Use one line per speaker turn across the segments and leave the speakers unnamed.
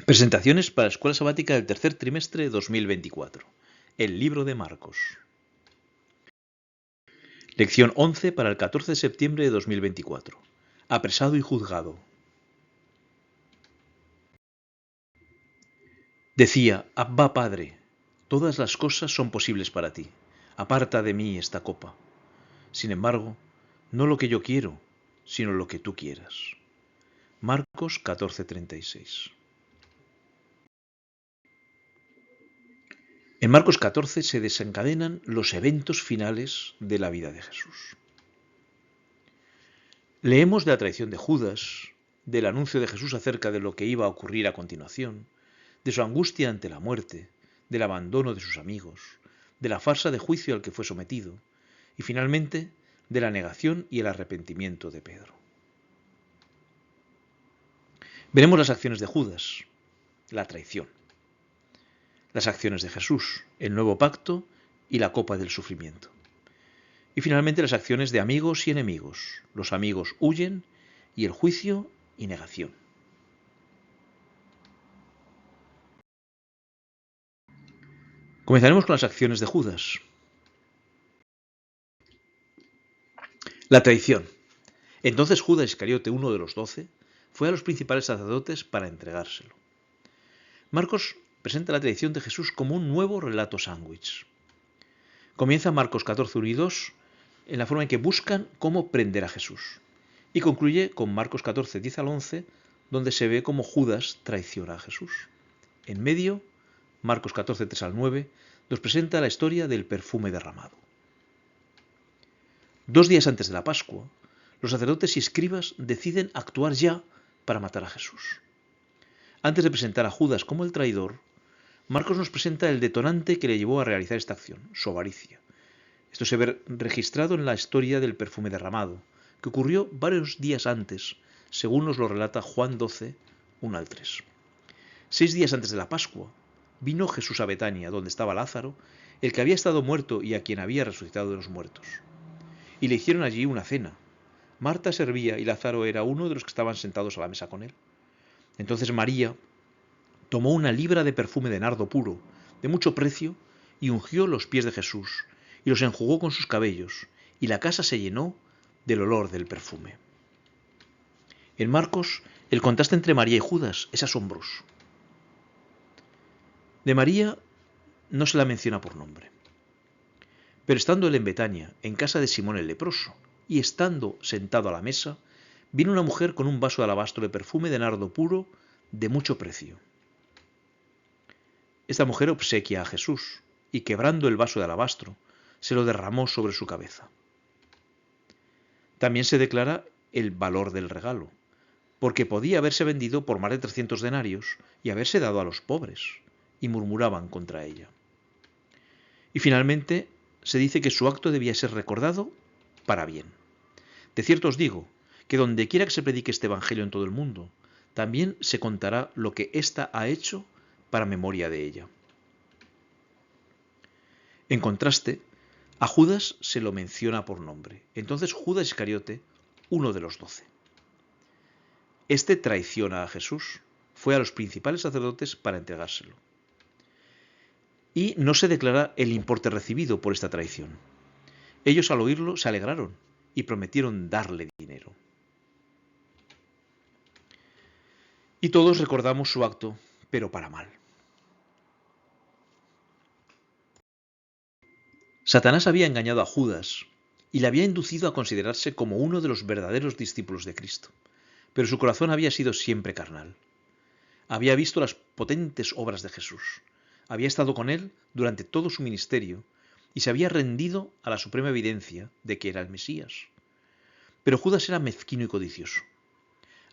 Presentaciones para la Escuela Sabática del tercer trimestre 2024. El libro de Marcos. Lección 11 para el 14 de septiembre de 2024. Apresado y juzgado. Decía: Abba, Padre, todas las cosas son posibles para ti. Aparta de mí esta copa. Sin embargo, no lo que yo quiero, sino lo que tú quieras. Marcos 14:36. En Marcos 14 se desencadenan los eventos finales de la vida de Jesús. Leemos de la traición de Judas, del anuncio de Jesús acerca de lo que iba a ocurrir a continuación, de su angustia ante la muerte, del abandono de sus amigos, de la farsa de juicio al que fue sometido y finalmente de la negación y el arrepentimiento de Pedro. Veremos las acciones de Judas, la traición, las acciones de Jesús, el nuevo pacto y la copa del sufrimiento. Y finalmente las acciones de amigos y enemigos. Los amigos huyen y el juicio y negación. Comenzaremos con las acciones de Judas. La traición. Entonces Judas Iscariote, uno de los 12, fue a los principales sacerdotes para entregárselo. Marcos presenta la traición de Jesús como un nuevo relato sándwich. Comienza Marcos 14, 1 y 2 en la forma en que buscan cómo prender a Jesús. Y concluye con Marcos 14, 10 al 11, donde se ve cómo Judas traiciona a Jesús. En medio, Marcos 14, 3 al 9, nos presenta la historia del perfume derramado. 2 días antes de la Pascua, los sacerdotes y escribas deciden actuar ya para matar a Jesús. Antes de presentar a Judas como el traidor, Marcos nos presenta el detonante que le llevó a realizar esta acción, su avaricia. Esto se ve registrado en la historia del perfume derramado, que ocurrió varios días antes, según nos lo relata Juan 12, 1 al 3. 6 días antes de la Pascua, vino Jesús a Betania, donde estaba Lázaro, el que había estado muerto y a quien había resucitado de los muertos. Y le hicieron allí una cena. Marta servía y Lázaro era uno de los que estaban sentados a la mesa con él. Entonces María tomó una libra de perfume de nardo puro, de mucho precio, y ungió los pies de Jesús, y los enjugó con sus cabellos, y la casa se llenó del olor del perfume. En Marcos, el contraste entre María y Judas es asombroso. De María no se la menciona por nombre. Pero estando él en Betania, en casa de Simón el leproso, y estando sentado a la mesa, vino una mujer con un vaso de alabastro de perfume de nardo puro de mucho precio. Esta mujer obsequia a Jesús, y quebrando el vaso de alabastro, se lo derramó sobre su cabeza. También se declara el valor del regalo, porque podía haberse vendido por más de 300 denarios y haberse dado a los pobres, y murmuraban contra ella. Y finalmente se dice que su acto debía ser recordado para bien. De cierto os digo, que donde quiera que se predique este evangelio en todo el mundo, también se contará lo que ésta ha hecho para memoria de ella. En contraste, a Judas se lo menciona por nombre. Entonces Judas Iscariote, uno de los 12. Este traiciona a Jesús, fue a los principales sacerdotes para entregárselo. Y no se declara el importe recibido por esta traición. Ellos al oírlo se alegraron y prometieron darle dinero. Y todos recordamos su acto, pero para mal. Satanás había engañado a Judas y le había inducido a considerarse como uno de los verdaderos discípulos de Cristo, pero su corazón había sido siempre carnal. Había visto las potentes obras de Jesús, había estado con él durante todo su ministerio y se había rendido a la suprema evidencia de que era el Mesías. Pero Judas era mezquino y codicioso.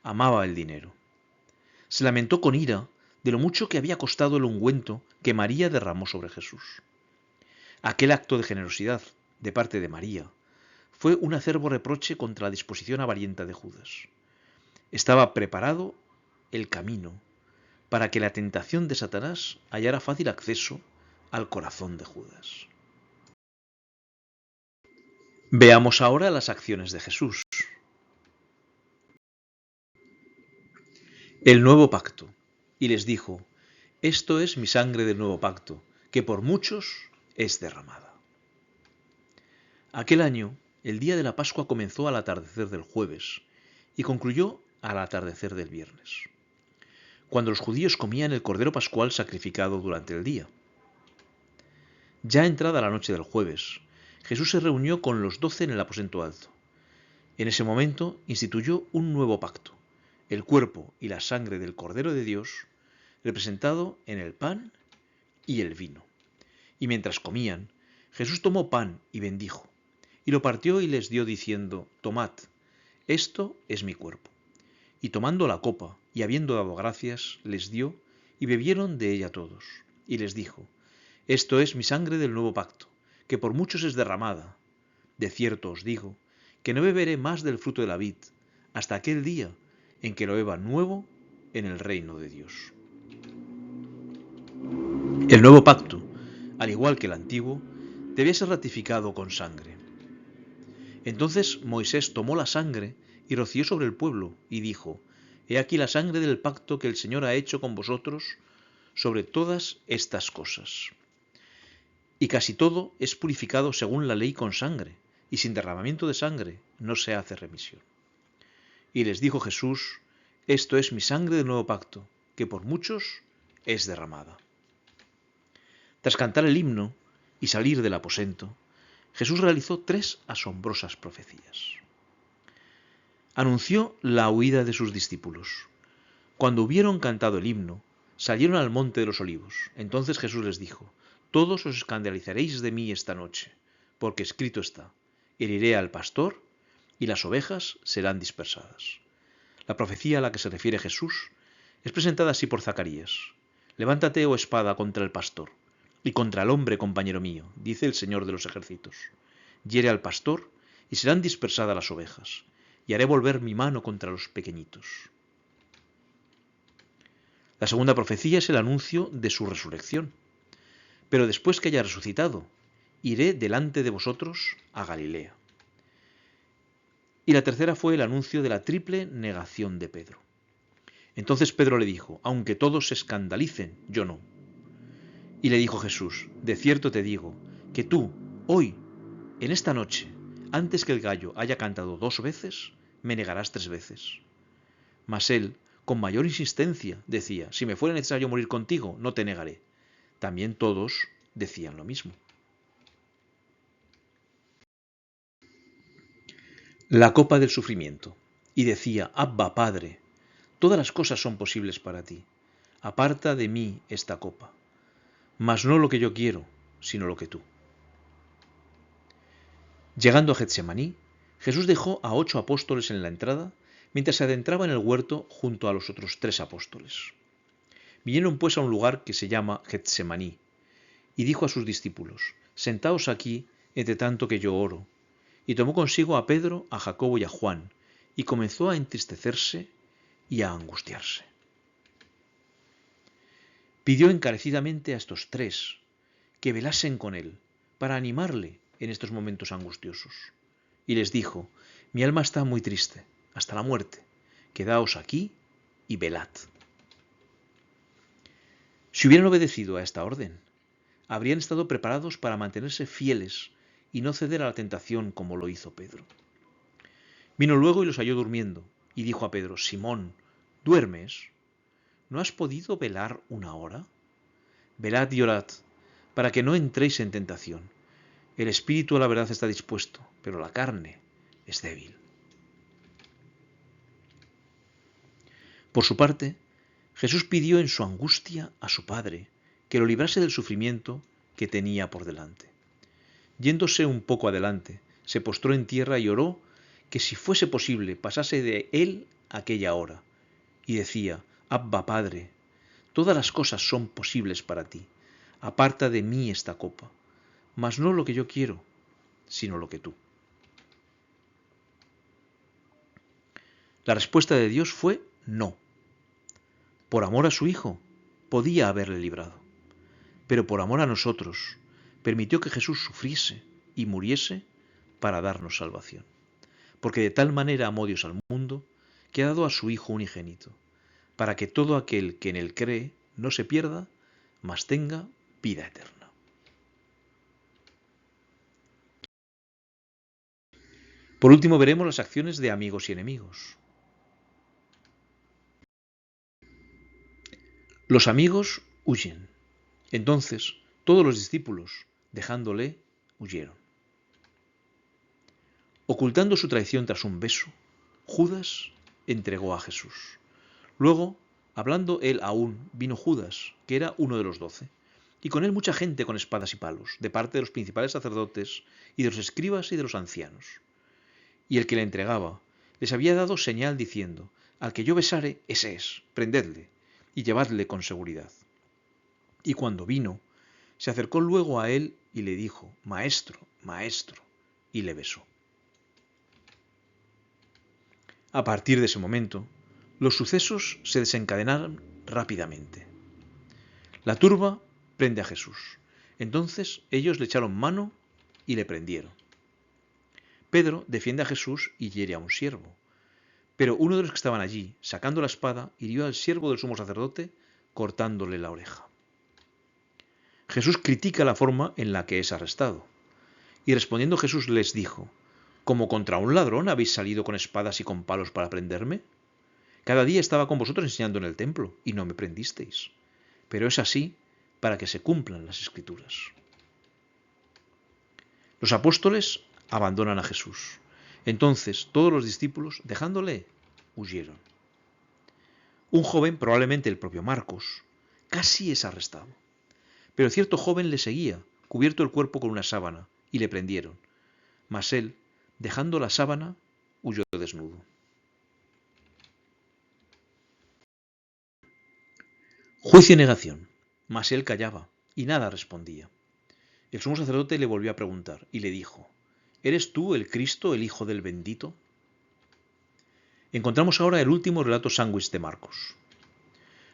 Amaba el dinero. Se lamentó con ira de lo mucho que había costado el ungüento que María derramó sobre Jesús. Aquel acto de generosidad de parte de María fue un acerbo reproche contra la disposición avarienta de Judas. Estaba preparado el camino para que la tentación de Satanás hallara fácil acceso al corazón de Judas. Veamos ahora las acciones de Jesús. El nuevo pacto. y les dijo: Esto es mi sangre del nuevo pacto, que por muchos es derramada. Aquel año, el día de la Pascua comenzó al atardecer del jueves y concluyó al atardecer del viernes, cuando los judíos comían el cordero pascual sacrificado durante el día. Ya entrada la noche del jueves, Jesús se reunió con los 12 en el aposento alto. En ese momento instituyó un nuevo pacto, el cuerpo y la sangre del Cordero de Dios, representado en el pan y el vino. Y mientras comían, Jesús tomó pan y bendijo, y lo partió y les dio diciendo: Tomad, esto es mi cuerpo. Y tomando la copa, y habiendo dado gracias, les dio, y bebieron de ella todos. Y les dijo: Esto es mi sangre del nuevo pacto, que por muchos es derramada. De cierto os digo, que no beberé más del fruto de la vid, hasta aquel día en que lo beba nuevo en el reino de Dios. El nuevo pacto, al igual que el antiguo, debía ser ratificado con sangre. Entonces Moisés tomó la sangre y roció sobre el pueblo, y dijo: He aquí la sangre del pacto que el Señor ha hecho con vosotros sobre todas estas cosas. Y casi todo es purificado según la ley con sangre, y sin derramamiento de sangre no se hace remisión. Y les dijo Jesús: Esto es mi sangre del nuevo pacto, que por muchos es derramada. Tras cantar el himno y salir del aposento, Jesús realizó 3 asombrosas profecías. Anunció la huida de sus discípulos. Cuando hubieron cantado el himno, salieron al monte de los olivos. Entonces Jesús les dijo: Todos os escandalizaréis de mí esta noche, porque escrito está: Heriré al pastor y las ovejas serán dispersadas. La profecía a la que se refiere Jesús es presentada así por Zacarías: Levántate, oh espada, contra el pastor y contra el hombre compañero mío, dice el Señor de los ejércitos. Hiere al pastor y serán dispersadas las ovejas, y haré volver mi mano contra los pequeñitos. La segunda profecía es el anuncio de su resurrección. Pero después que haya resucitado, iré delante de vosotros a Galilea. Y la tercera fue el anuncio de la triple negación de Pedro. Entonces Pedro le dijo: Aunque todos se escandalicen, yo no. Y le dijo Jesús: De cierto te digo, que tú, hoy, en esta noche, antes que el gallo haya cantado 2 veces, me negarás 3 veces. Mas él, con mayor insistencia, decía: Si me fuera necesario morir contigo, no te negaré. También todos decían lo mismo. La copa del sufrimiento. Y decía: Abba, Padre, todas las cosas son posibles para ti. Aparta de mí esta copa. Mas no lo que yo quiero, sino lo que tú. Llegando a Getsemaní, Jesús dejó a 8 apóstoles en la entrada, mientras se adentraba en el huerto junto a los otros 3 apóstoles. Vinieron pues a un lugar que se llama Getsemaní, y dijo a sus discípulos: Sentaos aquí, entre tanto que yo oro. Y tomó consigo a Pedro, a Jacobo y a Juan, y comenzó a entristecerse y a angustiarse. Pidió encarecidamente a estos 3 que velasen con él, para animarle en estos momentos angustiosos. Y les dijo: Mi alma está muy triste, hasta la muerte. Quedaos aquí y velad. Si hubieran obedecido a esta orden, habrían estado preparados para mantenerse fieles y no ceder a la tentación como lo hizo Pedro. Vino luego y los halló durmiendo, y dijo a Pedro: Simón, ¿duermes? ¿No has podido velar 1 hora? Velad y orad, para que no entréis en tentación. El espíritu a la verdad está dispuesto, pero la carne es débil. Por su parte, Jesús pidió en su angustia a su Padre que lo librase del sufrimiento que tenía por delante. Yéndose un poco adelante, se postró en tierra y oró que, si fuese posible, pasase de él aquella hora, y decía: Abba, Padre, todas las cosas son posibles para ti. Aparta de mí esta copa, mas no lo que yo quiero, sino lo que tú. La respuesta de Dios fue no. Por amor a su Hijo, podía haberle librado, pero por amor a nosotros, permitió que Jesús sufriese y muriese para darnos salvación. Porque de tal manera amó Dios al mundo, que ha dado a su Hijo unigénito, para que todo aquel que en él cree no se pierda, mas tenga vida eterna. Por último, veremos las acciones de amigos y enemigos. Los amigos huyen. Entonces todos los discípulos, dejándole, huyeron. Ocultando su traición tras un beso, Judas entregó a Jesús. Luego, hablando él aún, vino Judas, que era uno de los 12, y con él mucha gente con espadas y palos, de parte de los principales sacerdotes y de los escribas y de los ancianos. Y el que le entregaba les había dado señal diciendo: al que yo besare, ese es, prendedle y llevadle con seguridad. Y cuando vino, se acercó luego a él y le dijo: Maestro, maestro, y le besó. A partir de ese momento, los sucesos se desencadenaron rápidamente. La turba prende a Jesús. Entonces ellos le echaron mano y le prendieron. Pedro defiende a Jesús y hiere a un siervo. Pero uno de los que estaban allí, sacando la espada, hirió al siervo del sumo sacerdote, cortándole la oreja. Jesús critica la forma en la que es arrestado. Y respondiendo Jesús les dijo: ¿como contra un ladrón habéis salido con espadas y con palos para prenderme? Cada día estaba con vosotros enseñando en el templo, y no me prendisteis. Pero es así para que se cumplan las Escrituras. Los apóstoles abandonan a Jesús. Entonces todos los discípulos, dejándole, huyeron. Un joven, probablemente el propio Marcos, casi es arrestado. Pero cierto joven le seguía, cubierto el cuerpo con una sábana, y le prendieron. Mas él, dejando la sábana, huyó desnudo. Juicio y negación. Mas él callaba, y nada respondía. El sumo sacerdote le volvió a preguntar, y le dijo: ¿eres tú el Cristo, el Hijo del Bendito? Encontramos ahora el último relato sándwich de Marcos.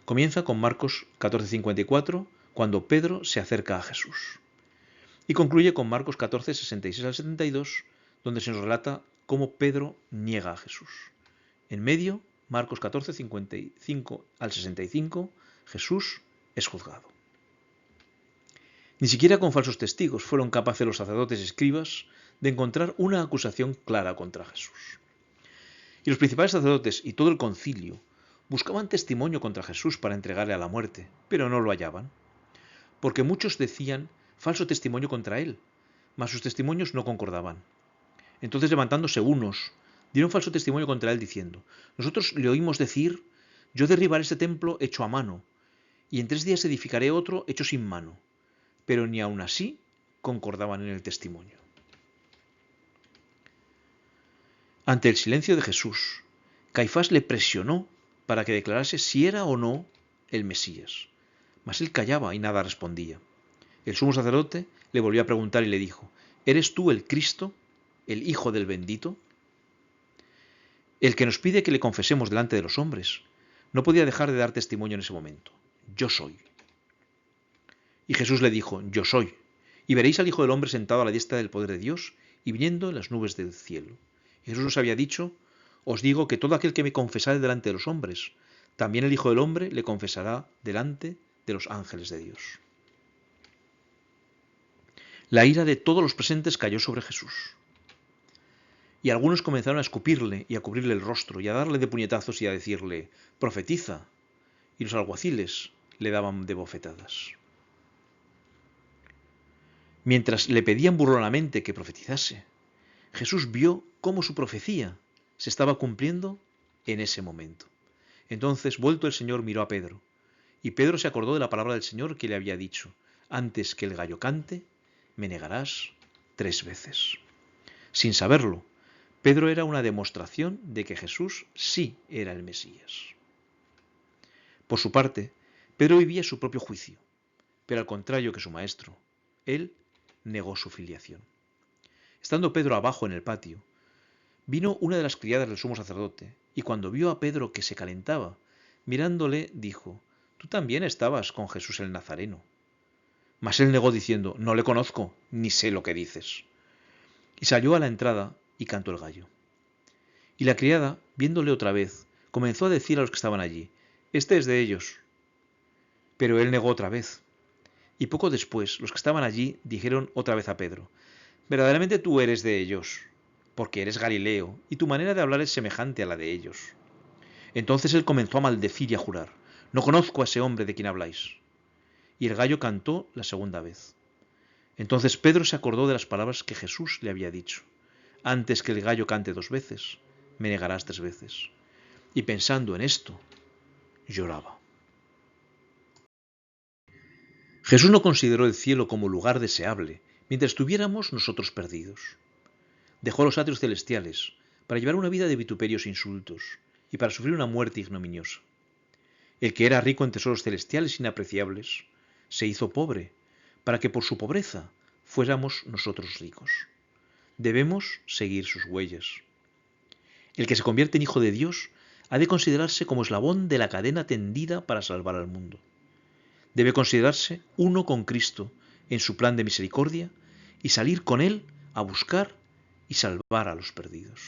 Comienza con Marcos 14:54, cuando Pedro se acerca a Jesús. Y concluye con Marcos 14:66 al 72, donde se nos relata cómo Pedro niega a Jesús. En medio, Marcos 14:55 al 65, Jesús es juzgado. Ni siquiera con falsos testigos fueron capaces los sacerdotes y escribas de encontrar una acusación clara contra Jesús. Y los principales sacerdotes y todo el concilio buscaban testimonio contra Jesús para entregarle a la muerte, pero no lo hallaban, porque muchos decían falso testimonio contra él, mas sus testimonios no concordaban. Entonces, levantándose unos, dieron falso testimonio contra él diciendo: nosotros le oímos decir: yo derribaré este templo hecho a mano, y en 3 días edificaré otro hecho sin mano. Pero ni aun así concordaban en el testimonio. Ante el silencio de Jesús, Caifás le presionó para que declarase si era o no el Mesías. Mas él callaba y nada respondía. El sumo sacerdote le volvió a preguntar y le dijo: ¿eres tú el Cristo, el Hijo del Bendito? El que nos pide que le confesemos delante de los hombres no podía dejar de dar testimonio en ese momento: yo soy. Y Jesús le dijo: yo soy. Y veréis al Hijo del Hombre sentado a la diestra del poder de Dios y viniendo en las nubes del cielo. Y Jesús nos había dicho: os digo que todo aquel que me confesare delante de los hombres, también el Hijo del Hombre le confesará delante de los ángeles de Dios. La ira de todos los presentes cayó sobre Jesús. Y algunos comenzaron a escupirle y a cubrirle el rostro y a darle de puñetazos y a decirle: profetiza. Y los alguaciles le daban de bofetadas. Mientras le pedían burlonamente que profetizase, Jesús vio cómo su profecía se estaba cumpliendo en ese momento. Entonces, vuelto el Señor, miró a Pedro, y Pedro se acordó de la palabra del Señor que le había dicho: antes que el gallo cante, me negarás 3 veces. Sin saberlo, Pedro era una demostración de que Jesús sí era el Mesías. Por su parte, Pedro vivía su propio juicio, pero al contrario que su maestro, él negó su filiación. Estando Pedro abajo en el patio, vino una de las criadas del sumo sacerdote, y cuando vio a Pedro que se calentaba, mirándole, dijo: tú también estabas con Jesús el Nazareno. Mas él negó diciendo: no le conozco, ni sé lo que dices. Y salió a la entrada y cantó el gallo. Y la criada, viéndole otra vez, comenzó a decir a los que estaban allí: este es de ellos. Pero él negó otra vez. Y poco después, los que estaban allí dijeron otra vez a Pedro: verdaderamente tú eres de ellos, porque eres Galileo, y tu manera de hablar es semejante a la de ellos. Entonces él comenzó a maldecir y a jurar: no conozco a ese hombre de quien habláis. Y el gallo cantó la segunda vez. Entonces Pedro se acordó de las palabras que Jesús le había dicho: antes que el gallo cante 2 veces, me negarás 3 veces. Y pensando en esto, lloraba. Jesús no consideró el cielo como lugar deseable mientras estuviéramos nosotros perdidos. Dejó los atrios celestiales para llevar una vida de vituperios e insultos y para sufrir una muerte ignominiosa. El que era rico en tesoros celestiales inapreciables se hizo pobre para que por su pobreza fuéramos nosotros ricos. Debemos seguir sus huellas. El que se convierte en hijo de Dios ha de considerarse como eslabón de la cadena tendida para salvar al mundo. Debe considerarse uno con Cristo en su plan de misericordia y salir con Él a buscar y salvar a los perdidos.